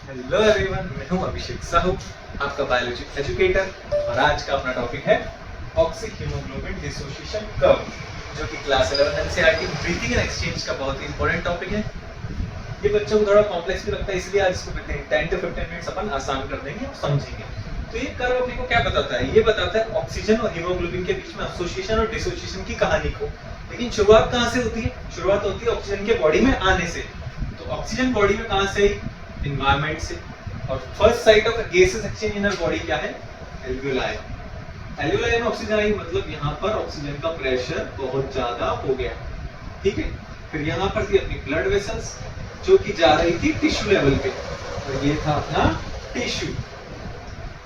Hello everyone, मैं हूं अभिषेक साहू, आपका बायोलॉजी एजुकेटर। और आज का अपना टॉपिक है ऑक्सी हीमोग्लोबिन डिसोसिएशन कर्व, जो कि class 11 NCERT breathing and exchange का बहुत ही इंपॉर्टेंट टॉपिक है। ये बच्चों को थोड़ा कॉम्प्लेक्स भी लगता है, इसलिए आज इसको 10 to 15 मिनट्स अपन आसान कर देंगे और समझेंगे। तो ये कर्व अपने को क्या बताता है? ये बताता है ऑक्सीजन और हीमोग्लोबिन के बीच में एसोसिएशन और डिसोसिएशन की कहानी को। लेकिन शुरुआत कहाँ से होती है? शुरुआत होती है ऑक्सीजन के बॉडी में आने से। तो ऑक्सीजन बॉडी में कहाँ से? एनवायरनमेंट से। और first site of gases exchange in our body क्या है? एल्वियोलाई। एल्वियोलाई में ऑक्सीजन आई, मतलब यहाँ पर ऑक्सीजन का प्रेशर बहुत ज्यादा हो गया। ठीक है। फिर यहाँ पर थी अपनी ब्लड वेसल्स, जो कि जा रही थी टिश्यू लेवल पे, और ये था अपना टिश्यू।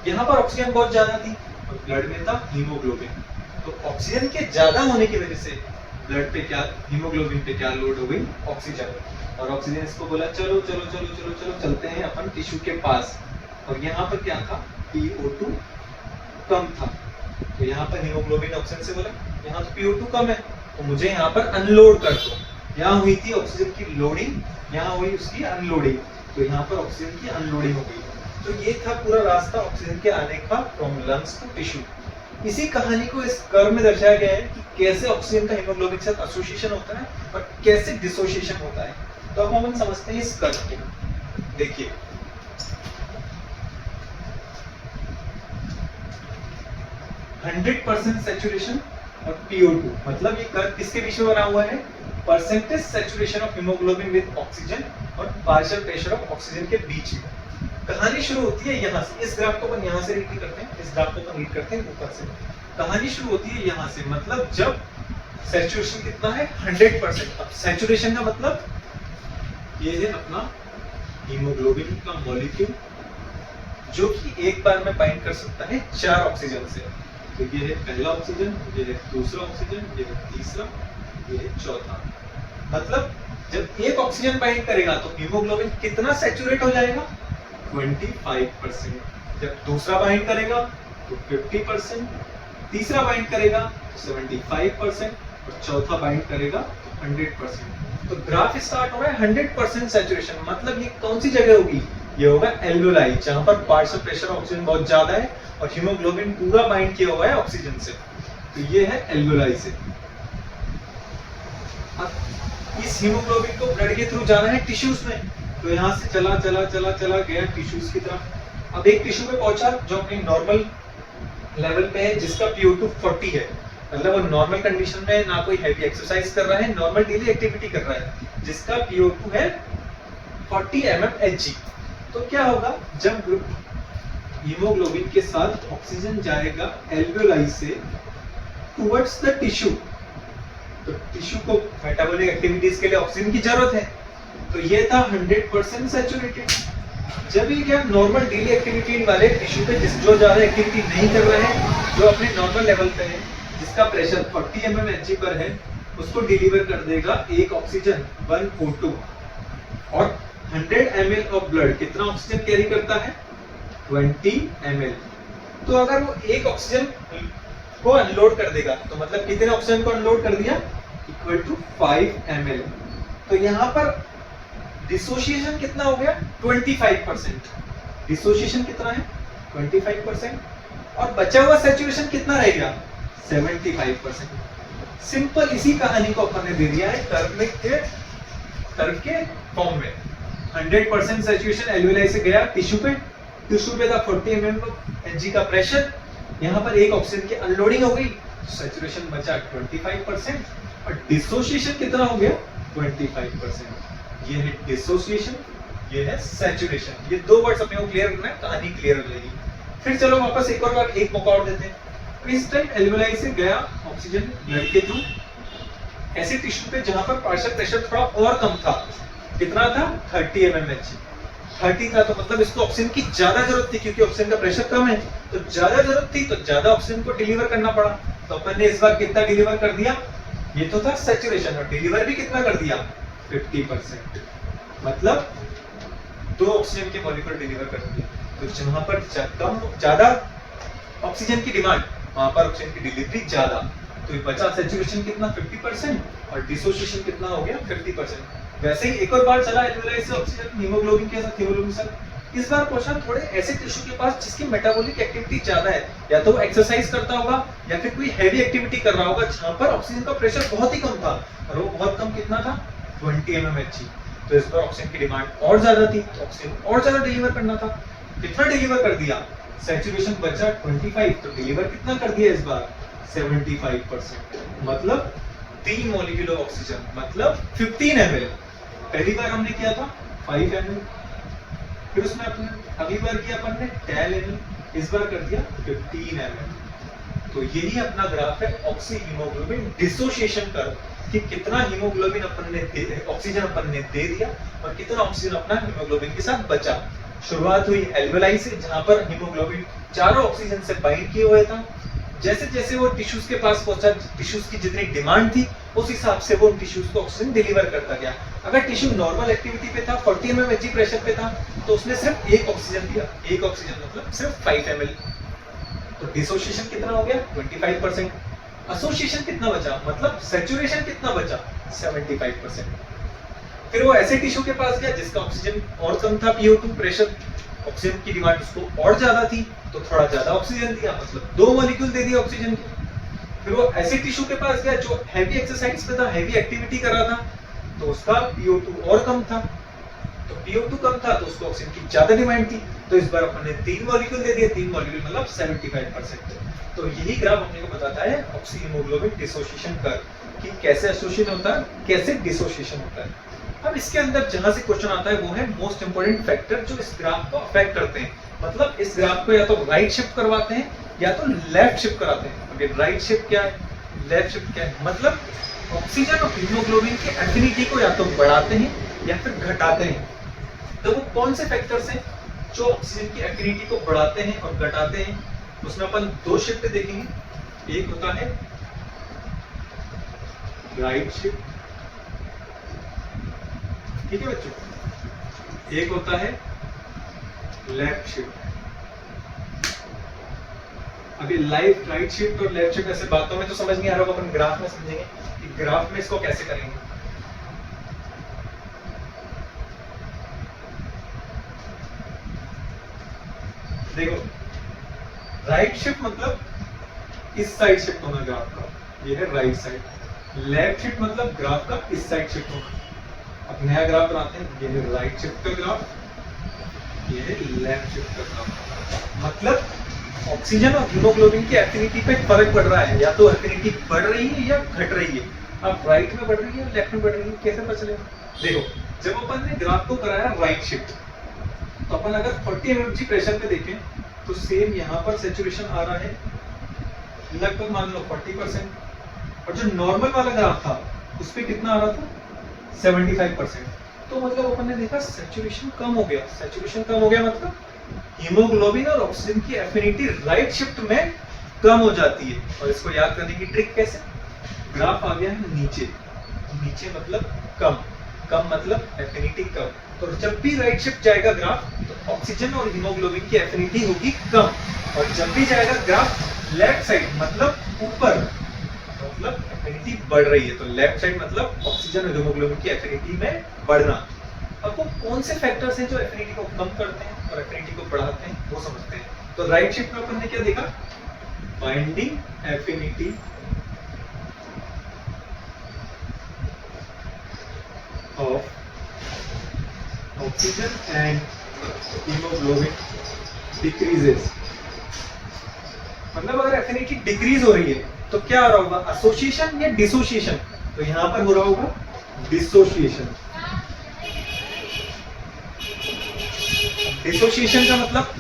यहाँ पर ऑक्सीजन बहुत ज्यादा थी और ब्लड में था हीमोग्लोबिन। तो ऑक्सीजन के ज्यादा होने की वजह से ब्लड पे क्या, हीमोग्लोबिन पे क्या लोड हो गई? ऑक्सीजन। और ऑक्सीजन इसको बोला चलो चलो चलो चलो चलो चलते हैं अपन टिश्यू के पास। और यहाँ पर क्या था? PO2 कम था। तो यहाँ पर हीमोग्लोबिन ऑक्सीजन से बोला यहाँ तो PO2 कम है, तो मुझे यहाँ पर अनलोड कर दो। यहाँ हुई थी ऑक्सीजन की लोडिंग, यहाँ हुई उसकी अनलोडिंग। तो यहाँ पर ऑक्सीजन की अनलोडिंग हो गई। तो ये था पूरा रास्ता ऑक्सीजन के आने का फ्रॉम लंग्स टू टिश्यू। इसी कहानी को इस कर्व में दर्शाया गया है कि कैसे ऑक्सीजन का हीमोग्लोबिन के साथ एसोसिएशन होता है और कैसे डिसोसिएशन होता है। तो अब हम समझते हैं इस कर्व को। देखिए, हंड्रेड परसेंट सेचुरेशन और PO2, मतलब ये कर्व किसके बीच में बना हुआ है? Percentage saturation of haemoglobin with oxygen और पार्शियल प्रेशर ऑफ ऑक्सीजन के बीच में। कहानी शुरू होती है यहाँ से। इस ग्राफ को अपन यहाँ से रीड करते हैं, इस ग्राफ को अपन रीड करते हैं ऊपर से। कहानी शुरू होती है यहाँ से, मतलब जब सैचुरेशन कितना है? 100%। अब सैचुरेशन का मतलब ये है अपना हीमोग्लोबिन का मॉलिक्यूल, जो कि एक बार में बाइंड कर सकता है 4 ऑक्सीजन से। तो ये है पहला ऑक्सीजन, ये है दूसरा ऑक्सीजन, ये है तीसरा, ये है चौथा। मतलब जब एक ऑक्सीजन बाइंड करेगा तो हीमोग्लोबिन कितना सैचुरेट हो जाएगा? 25%। जब दूसरा बाइंड करेगा तो 50%, तीसरा बाइंड करेगा तो 75% और चौथा बाइंड करेगा तो 100%। तो ग्राफ स्टार्ट हो रहा है 100% सैचुरेशन। मतलब ये कौन सी जगह होगी? ये होगा एल्वियोलाई, जहां पर पार्शियल प्रेशर ऑक्सीजन बहुत ज्यादा है और हीमोग्लोबिन पूरा बाइंड किया हुआ है ऑक्सीजन से। तो ये है एल्वियोलाई से। अब इस हीमोग्लोबिन को ब्लड के थ्रू जाना है टिश्यूज में। तो यहाँ से चला चला चला चला गया टिश्यूज की तरफ। अब एक टिश्यू पे पहुंचा जो अपनी नॉर्मल लेवल पे है, जिसका PO2 40 है। मतलब वो नॉर्मल कंडीशन में ना कोई हैवी एक्सरसाइज कर रहा है, नॉर्मल डेली एक्टिविटी कर रहा है, जिसका PO2 है 40 mmHg। तो क्या होगा? जब हीमोग्लोबिन के साथ ऑक्सीजन जाएगा एल्वियोलाई से टुवर्ड्स द टिश्यू, तो टिश्यू को मेटाबॉलिक एक्टिविटीज के लिए ऑक्सीजन की जरूरत है। तो ये था 100% सैचुरेटेड। जब ये क्या नॉर्मल डेली एक्टिविटी वाले टिश्यू पे जो ज्यादा एक्टिविटी नहीं कर रहे हैं, जो अपने नॉर्मल लेवल पे है, जिसका प्रेशर 40 mmHg पर है, उसको डिलीवर कर देगा एक ऑक्सीजन 1 O2। और 100 ml ऑफ ब्लड कितना ऑक्सीजन कैरी करता है? 20 ml। तो अगर वो एक ऑक्सीजन को अनलोड कर देगा तो मतलब कितने ऑक्सीजन को अनलोड कर दिया? Equal to 5 ml। तो यहाँ पर डिसोसिएशन कितना हो गया? 25%। डिसोसिएशन कितना है? 25%। और बचा हुआ सैचुरेशन कितना रहेगा? 75%। सिंपल इसी कहानी को अपन ने दे दिया है कर्व के फॉर्म में। 100% सैचुरेशन एल्वियोलाई से गया टिश्यू पे, टिश्यू पे था 40 mmHg का प्रेशर। यहाँ पर एक ऑक्सीजन की अनलोडिंग हो गई, सैचुरेशन बचा 25% और डिसोसिएशन कितना हो गया? 25%। ये है डिसोसिएशन, ये है सैचुरेशन। ये दो वर्ड्स अपने को क्लियर करना है, कहानी क्लियर हो जाएगी। फिर चलो वापस एक मौका और देते हैं। इस टाइम एल्वियोलाई से गया ऑक्सीजन ब्लड के थ्रू ऐसे टिश्यू पे जहां पर पार्शियल प्रेशर थोड़ा और कम था। कितना था? 30 mmHg। 30 था, तो मतलब इसको ऑक्सीजन की ज्यादा जरूरत थी, क्योंकि ऑक्सीजन का प्रेशर कम है। तो ज्यादा जरूरत थी तो ज्यादा ऑक्सीजन को डिलीवर करना पड़ा। तो अपन ने इस बार कितना डिलीवर कर दिया? ये तो था सैचुरेशन, और डिलीवर भी कितना कर दिया? 50%। मतलब 2 ऑक्सीजन के मॉलिक्यूल डिलीवर कर दिए। तो जहां पर ज्यादा ऑक्सीजन की डिमांड, वहां पर ऑक्सीजन की डिलीवरी ज्यादा। तो ये बचा सैचुरेशन कितना? 50%। और डिसोसिएशन कितना हो गया? 50%। वैसे ही एक और बार चला एल्वियोलाई से ऑक्सीजन हीमोग्लोबिन के साथ, इस बार क्वेश्चन थोड़े ऐसे टिश्यू के पास जिसकी मेटाबॉलिक एक्टिविटी ज्यादा है, या तो वो एक्सरसाइज करता होगा या फिर कोई हैवी एक्टिविटी कर रहा होगा, जहां पर ऑक्सीजन का प्रेशर बहुत ही कम था, और वो बहुत कम कितना था 20 mmHg। तो इस बार ऑक्सीजन की डिमांड और ज्यादा थी, तो ऑक्सीजन और ज्यादा डिलीवर करना था। कितना डिलीवर कर दिया, सैचुरेशन बचा 25, तो डिलीवर कितना कर दिया इस बार 75%, मतलब 3 मॉलिक्यूल ऑफ ऑक्सीजन, मतलब 15 ml। पहली बार हमने किया था 5 ml, फिर उसमें अपने अगली बार किया अपन ने 10 ml, इस बार कर दिया 15 ml। तो यही अपना ग्राफ है ऑक्सी हीमोग्लोबिन डिसोसिएशन कर्व, कि कितना हीमोग्लोबिन अपन ने ऑक्सीजन अपन ने दे दिया और कितना ऑक्सीजन अपना हीमोग्लोबिन के साथ बचा। शुरुआत हुई एल्वेलाई से, जहां पर हीमोग्लोबिन चारों ऑक्सीजन से बाइंड किए हुए था। जैसे जैसे वो टिश्यूज के पास पहुंचा, टिश्यूज की जितनी डिमांड थी उस हिसाब से वो टिश्यूज को ऑक्सीजन डिलीवर करता गया। अगर टिश्यू नॉर्मल एक्टिविटी पे था, 40 mmHg प्रेशर पे था, तो उसने सिर्फ एक ऑक्सीजन दिया, एक ऑक्सीजन मतलब सिर्फ 5 ml। तो डिसोसिएशन कितना हो गया 25%। एसोसिएशन कितना बचा, मतलब सैचुरेशन कितना बचा 75%। फिर वो ऐसे टिश्यू के पास गया जिसका ऑक्सीजन और कम था, PO2 प्रेशर, ऑक्सीजन की डिमांड उसको और ज्यादा थी, तो थोड़ा ज्यादा ऑक्सीजन दिया, मतलब 2 मॉलिक्यूल दे दिया ऑक्सीजन के। फिर वो ऐसे टिश्यू के पास गया जो हैवी एक्सरसाइज पे था, हैवी एक्टिविटी कर रहा था, तो उसका PO2 और कम था, तो PO2 कम था तो उसको ऑक्सीजन की ज्यादा डिमांड थी, तो इस बार अपन ने 3 मॉलिक्यूल दे दिए, 3 मॉलिक्यूल मतलब 75%। तो यही ग्राफ हमने को बताता है ऑक्सी हीमोग्लोबिन डिसोसिएशन कर्व, कि कैसे एसोसिएशन होता है, कैसे डिसोसिएशन होता है। अब इसके अंदर जहां से क्वेश्चन आता है वो है मोस्ट इंपोर्टेंट फैक्टर जो इस ग्राफ को अफेक्ट करते हैं, मतलब इस ग्राफ को या तो राइट शिफ्ट करवाते हैं या तो लेफ्ट शिफ्ट कराते हैं। अभी राइट शिफ्ट क्या है, लेफ्ट शिफ्ट क्या है, मतलब ऑक्सीजन और हीमोग्लोबिन की एफिनिटी को या तो बढ़ाते हैं या फिर घटाते हैं। तो वो कौन से फैक्टर्स हैं जो ऑक्सीजन की एफिनिटी को बढ़ाते हैं और घटाते हैं, उसमें अपन 2 शिफ्ट देखेंगे। एक होता है राइट शिफ्ट, ठीक है बच्चों, एक होता है लेफ्ट शिफ्ट। अभी राइट शिफ्ट और लेफ्ट शिफ्ट ऐसे बातों में तो समझ नहीं आ रहा होगा, अपन ग्राफ में समझेंगे कि ग्राफ में इसको कैसे करेंगे। देखो राइट शिफ्ट मतलब इस साइड शिफ्ट होना ग्राफ का, ये है राइट साइड। लेफ्ट शिफ्ट मतलब ग्राफ का इस साइड शिफ्ट होना। अब नया ग्राफ बनाते हैं, ये है राइट शिफ्ट का ग्राफ, ये है लेफ्ट शिफ्ट का ग्राफ। मतलब ऑक्सीजन और हीमोग्लोबिन की एफिनिटी पे फर्क पड़ रहा है, या तो एफिनिटी बढ़ रही है या घट रही है। अब राइट में बढ़ रही है, लेफ्ट में बढ़ रही है, कैसे पता चलेगा। देखो जब अपन ने ग्राफ को कराया राइट शिफ्ट, तो अपन अगर 40 mmHg प्रेशर पे देखें तो सेम यहाँ पर सैचुरेशन आ रहा है लगभग मान लो 40%, और जो नॉर्मल वाला ग्राफ था उस पे कितना आ रहा था 75%। तो मतलब अपन ने देखा सैचुरेशन कम हो गया। सैचुरेशन कम हो गया मतलब हीमोग्लोबिन और ऑक्सीजन की एफिनिटी राइट शिफ्ट में कम हो जाती है। और इसको याद करने की ट्रिक कैसे, ग्राफ आ गया है नीचे, नीचे मतलब कम, कम मतलब एफिनिटी कम। तो जब भी राइट शिफ्ट जाएगा ग्राफ तो ऑक्सीजन और हीमोग्लोबिन की एफिनिटी होगी कम, और जब भी जाएगा ग्राफ लेफ्ट साइड मतलब ऊपर, मतलब एफिनिटी बढ़ रही है। तो लेफ्ट साइड मतलब ऑक्सीजन और हीमोग्लोबिन की एफिनिटी में बढ़ना। अब वो कौन से फैक्टर्स हैं जो एफिनिटी को कम करते हैं और एफिनिटी को बढ़ाते हैं वो समझते हैं। तो राइट शिफ्ट में अपन ने क्या देखा, binding affinity of oxygen and haemoglobin decreases. मतलब अगर एफिनिटी डिक्रीज हो रही है तो क्या हो रहा होगा, एसोसिएशन या डिसोसिएशन। तो यहां पर हो रहा होगा डिसोसिएशन। डिसोसिएशन का मतलब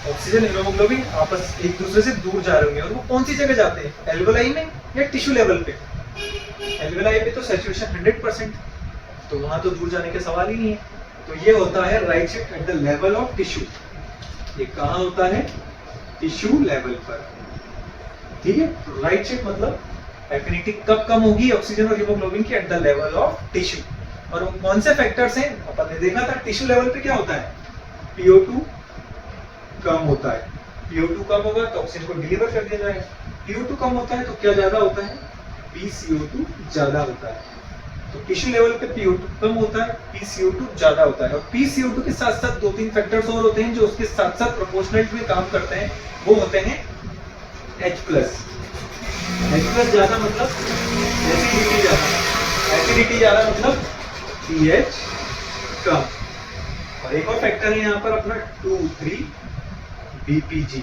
ऑक्सीजन हीमोग्लोबिन आपस एक दूसरे से दूर जा रहे होंगे, और वो कौन सी जगह जाते हैं, एल्वेलाई में या टिश्यू लेवल पे। एल्वेलाई पे तो सैचुरेशन 100%, तो वहां तो दूर जाने का सवाल ही नहीं है। तो ये होता है right shift at the level of tissue. ये कहां होता है, टिश्यू लेवल पर, ठीक है। तो राइट शिफ्ट मतलब एफिनिटी कब कम होगी ऑक्सीजन और हीमोग्लोबिन की, at the level of tissue. और वो कौन से फैक्टर्स हैं, अपन ने देखा था टिश्यू लेवल पे क्या होता है, PO2 कम होता है। PO2 कम होगा तो ऑक्सीजन को डिलीवर कर दिया जाएगा। PO2 कम होता है तो क्या ज्यादा होता है, PCO2 ज्यादा होता है। तो टिश्यू लेवल पे PO2 कम होता है, PCO2 ज्यादा होता है। और PCO2 के साथ साथ 2-3 फैक्टर्स और होते हैं जो उसके साथ साथ प्रोपोर्शनल में काम करते हैं, वो होते हैं H+। H+ ज्यादा मतलब एसिडिटी ज्यादा, एसिडिटी ज्यादा मतलब pH कम। और एक और फैक्टर है यहाँ पर अपना 2,3 BPG,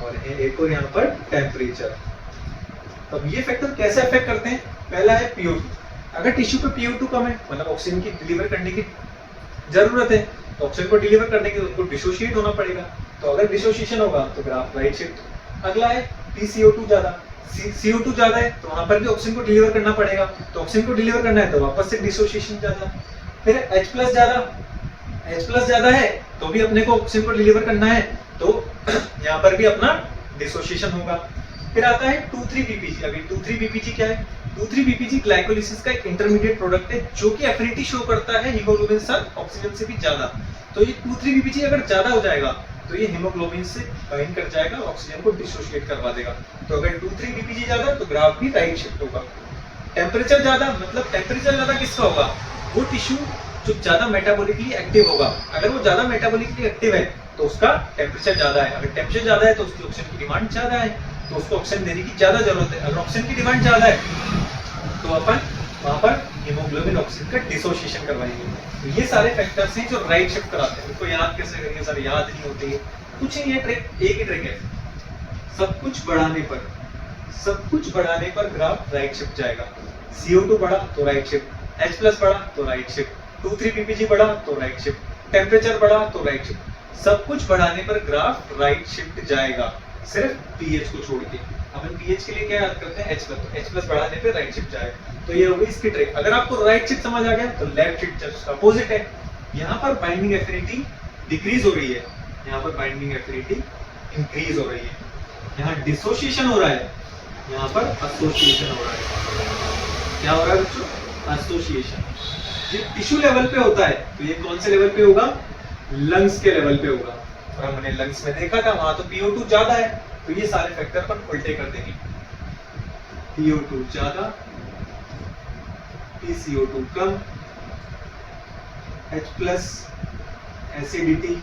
और एक और यहाँ पर टेम्परेचर। तब ये फैक्टर कैसे अफेक्ट करते हैं? पहला है PO2। अगर टिश्यू पे PO2 कम है मतलब ऑक्सीजन की डिलीवर करने की जरूरत है, तो ऑक्सीजन को डिलीवर करने के लिए उनको डिसोशिएट होना पड़ेगा। तो अगर डिसोशिएशन होगा तो ग्राफ राइट शिफ्ट। अगला है PCO2 ज्यादा, CO2 ज्यादा है तो वहां पर भी ऑक्सीजन को डिलीवर करना पड़ेगा, तो ऑक्सीजन को डिलीवर करना है तो वापस से डिसोशिएशन ज्यादा। फिर H+ ज्यादा, H+ ज्यादा है तो भी अपने को ऑक्सीजन को डिलीवर करना है, तो यहाँ पर भी अपना डिसोशिएशन होगा। फिर आता है 2,3 BPG। अभी 2,3 BPG क्या है? 2,3 BPG ग्लाइकोलिसिस का एक इंटरमीडिएट प्रोडक्ट है जो कि एफिनिटी शो करता है हीमोग्लोबिन के साथ ऑक्सीजन से भी ज्यादा। तो ये 2,3 BPG अगर ज्यादा हो जाएगा तो ये हीमोग्लोबिन से बाइंड कर जाएगा, ऑक्सीजन को डिसोशिएट करवा देगा। तो अगर 2,3 BPG ज्यादा तो ग्राफ भी राइट शिफ्ट होगा। टेम्परेचर ज्यादा मतलब टेम्परेचर ज्यादा किसका होगा? वो टिश्यू जो ज्यादा मेटाबॉलिकली एक्टिव होगा। अगर वो ज्यादा मेटाबॉलिकली एक्टिव है तो उसका टेम्परेचर ज्यादा है। अगर टेम्परेचर ज्यादा है तो उसकी ऑक्सीजन की डिमांड ज्यादा है, तो उसको ऑक्सीजन देने की ज्यादा जरूरत है। अगर ऑक्सीजन की डिमांड ज्यादा है तो अपन वहां पर हीमोग्लोबिन ऑक्सीजन का डिसोशिएशन करवाएंगे। तो ये सारे फैक्टर्स हैं जो राइट शिफ्ट कराते हैं। इसको याद कैसे करेंगे सर? याद नहीं होती है कुछ नहीं, ये ट्रिक एक ही ट्रिक है। सब कुछ बढ़ाने पर ग्राफ राइट शिफ्ट जाएगा। CO2 बढ़ा तो राइट शिफ्ट, H+ बढ़ा तो राइट शिफ्ट, 2,3 BPG बढ़ा तो राइट शिफ्ट, टेम्परेचर बढ़ा तो राइट शिफ्ट। सब कुछ बढ़ाने पर ग्राफ राइट शिफ्ट जाएगा, सिर्फ pH को छोड़ के। अपन pH के लिए क्या याद करते हैं? H+। तो H+ बढ़ाने पे राइट शिफ्ट जाएगा। तो ये होगी इसकी ट्रिक। अगर आपको राइट शिफ्ट समझ आ गया तो लेफ्ट शिफ्ट जस्ट अपोजिट है। यहाँ पर बाइंडिंग एफिनिटी डिक्रीज हो रही है, यहाँ पर बाइंडिंग एफिनिटी इंक्रीज हो रही है। यहाँ डिसोशिएशन हो रहा है, यहाँ पर एसोसिएशन हो रहा है। क्या हो रहा है बच्चों? एसोसिएशन। ये टिश्यू लेवल पे होता है, तो ये कौन से लेवल पे होगा? लंग्स के लेवल पे होगा। और हमने लंग्स में देखा था वहां तो PO2 ज्यादा है, तो ये सारे फैक्टर पर उल्टे कर देंगे। PO2 ज्यादा, PCO2 कम, H+ एसिडिटी,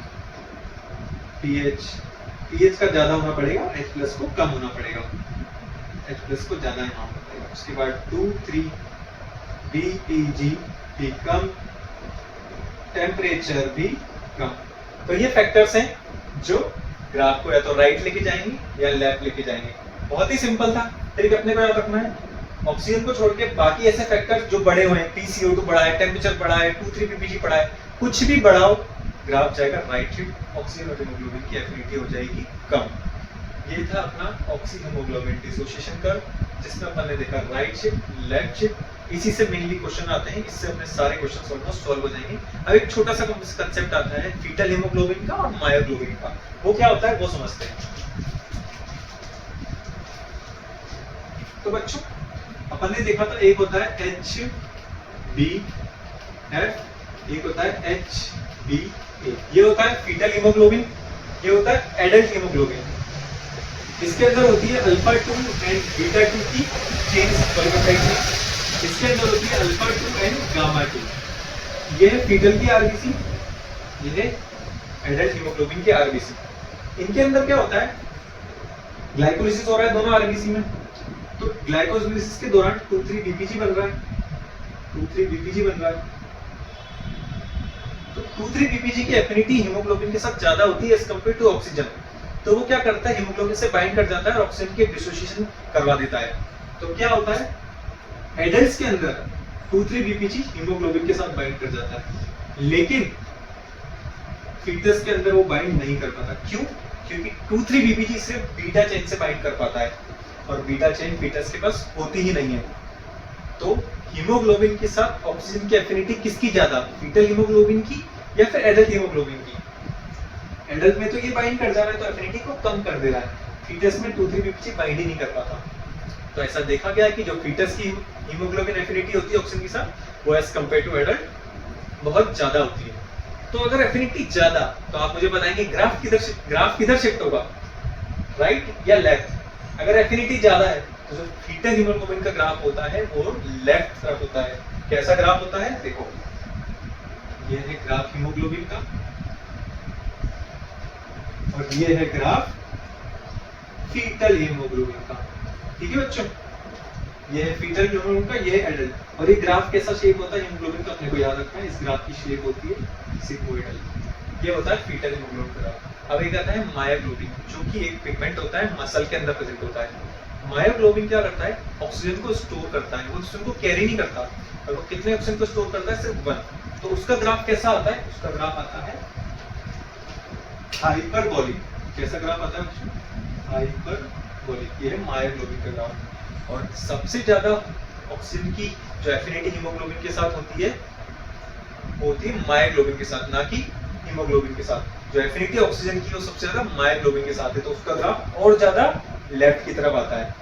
pH का ज्यादा होना पड़ेगा, H+ को कम होना पड़ेगा, H+ को ज्यादा होना पड़ेगा। उसके बाद 2,3 BPG भी कम, टेम्परेचर भी कम। तो ये फैक्टर्स हैं जो ग्राफ को या तो राइट लेके जाएंगे या लेफ्ट लेके जाएंगे। बहुत ही सिंपल था, ट्रिक अपने को याद रखना है। ऑक्सीजन को छोड़ के बाकी ऐसे फैक्टर्स जो बड़े हुए हैं, PCO2 बढ़ा है, टेम्परेचर बढ़ा है, 2,3 BPG बढ़ा है, कुछ भी बढ़ाओ ग्राफ जाएगा राइट शिफ्ट, ऑक्सीजन और हीमोग्लोबिन की एफिनिटी हो जाएगी कम। ये था अपना ऑक्सी हीमोग्लोबिन डिसोसिएशन कर्व, जिसमें अपन ने देखा राइट शिफ्ट, लेफ्ट शिफ्ट। इसी से मेनली क्वेश्चन आते हैं, इससे अपने सारे क्वेश्चन ऑलमोस्ट सॉल्व हो जाएंगे। अब एक छोटा सा कंसेप्ट आता है फीटल हीमोग्लोबिन का और मायोग्लोबिन का। वो क्या होता है वो समझते हैं। तो बच्चों अपन ने देखा था एक होता है HbF, एक होता है Hba। ये होता है फीटल हीमोग्लोबिन, ये होता है एडल्ट हीमोग्लोबिन। इसके अंदर होती है अल्फा-2 एंड बीटा-2 की चेन्स पॉलीपेप्टाइड में। इसके अंदर होती है अल्फा-2 एंड गामा-2। ये है फीटल की आरबीसी, ये है एडल्ट हीमोग्लोबिन की आरबीसी। इनके अंदर क्या होता है? ग्लाइकोलिसिस हो रहा है दोनों आरबीसी में। तो ग्लाइकोलिसिस के दौरान 2,3 BPG बन रहा है, 2,3 BPG बन रहा है। तो 2,3 BPG की एफिनिटी हीमोग्लोबिन के साथ ज्यादा होती है एज कंपेयर टू ऑक्सीजन। तो वो क्या करता है? हीमोग्लोबिन से बाइंड कर जाता है और ऑक्सीजन के डिसोसिएशन करवा देता है। तो क्या होता है? एडल्ट्स के अंदर 2,3 BPG हीमोग्लोबिन के साथ बाइंड कर जाता है, लेकिन फीटस के अंदर वो बाइंड नहीं कर पाता। क्यों? क्योंकि 2,3 BPG सिर्फ बीटा चेन से बाइंड कर पाता है और बीटा चेन फीटस के पास होती ही नहीं है। तो हीमोग्लोबिन के साथ ऑक्सीजन की एफिनिटी किसकी ज्यादा? फीटल हीमोग्लोबिन की या फिर एडल्ट हीमोग्लोबिन की? एडल्ट में तो ये बाइंड कर जा रहा है तो एफिनिटी को कम कर दे रहा है, फीटस में 2,3 BPG बाइंड ही नहीं कर पाता। तो ऐसा देखा गया है कि जो फीटस की हीमोग्लोबिन एफिनिटी होती है ऑक्सीजन के साथ, वो एज कंपेयर टू एडल्ट बहुत ज्यादा होती है। तो अगर एफिनिटी ज्यादा, तो आप मुझे बताएंगे ग्राफ किधर शिफ्ट होगा, राइट या लेफ्ट? अगर एफिनिटी ज्यादा है तो जो फीटल हीमोग्लोबिन का ग्राफ होता है वो लेफ्ट तरफ होता है। कैसा ग्राफ होता है, देखो ये है ग्राफ हीमोग्लोबिन का और ये है ग्राफ फीटल हीमोग्लोबिन का। ठीक है बच्चों, ये है फीटल हीमोग्लोबिन का, ये है एडल्ट। और ये ग्राफ कैसा शेप होता है हीमोग्लोबिन का, अपने को याद रखना है। इस ग्राफ की शेप होती है सिग्मोइडल। ये होता है फीटल हीमोग्लोबिन का ग्राफ। अब एक आता है मायोग्लोबिन, जो कि एक पिगमेंट होता है, मसल के अंदर प्रेजेंट होता है। मायोग्लोबिन क्या करता है, ऑक्सीजन को स्टोर करता है, वो ऑक्सीजन को कैरी नहीं करता। और वो कितने ऑक्सीजन को स्टोर करता है, सिर्फ 1। तो उसका ग्राफ कैसा आता है, उसका ग्राफ आता है हाइपरबोलिक। कैसा ग्राफ आता है, हाइपरबोलिक। ये है मायोग्लोबिन का ग्राफ। और सबसे ज्यादा ऑक्सीजन की जो एफिनिटी हीमोग्लोबिन के साथ होती है वो होती है मायोग्लोबिन के साथ, ना कि हीमोग्लोबिन के साथ। जो एफिनिटी ऑक्सीजन की वो सबसे ज्यादा मायोग्लोबिन के साथ है, तो उसका ग्राफ और ज्यादा लेफ्ट की तरफ आता है।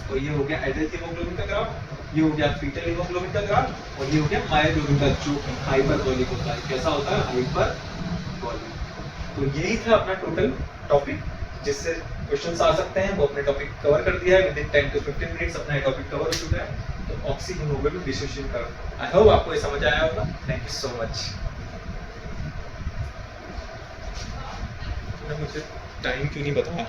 तो ये हो गया एडल्ट हीमोग्लोबिन का ग्राफ, ये हो गया फीटल हीमोग्लोबिन का ग्राफ, और ये हो गया मायोग्लोबिन का, जो कि हाइपरबोलिक होता है। कैसा होता है, हाइपरबोलिक। तो यही था अपना टोटल टॉपिक, जिससे क्वेश्चंस आ सकते हैं। वो अपने टॉपिक कवर कर दिया है, विदिन 10 to 15 मिनट्स अपना टॉपिक कवर हो चुका है। तो oxy haemoglobin dissociation curve, I hope आपको ये समझ आया होगा। Thank you so much. मुझे टाइम क्यों नहीं बताया।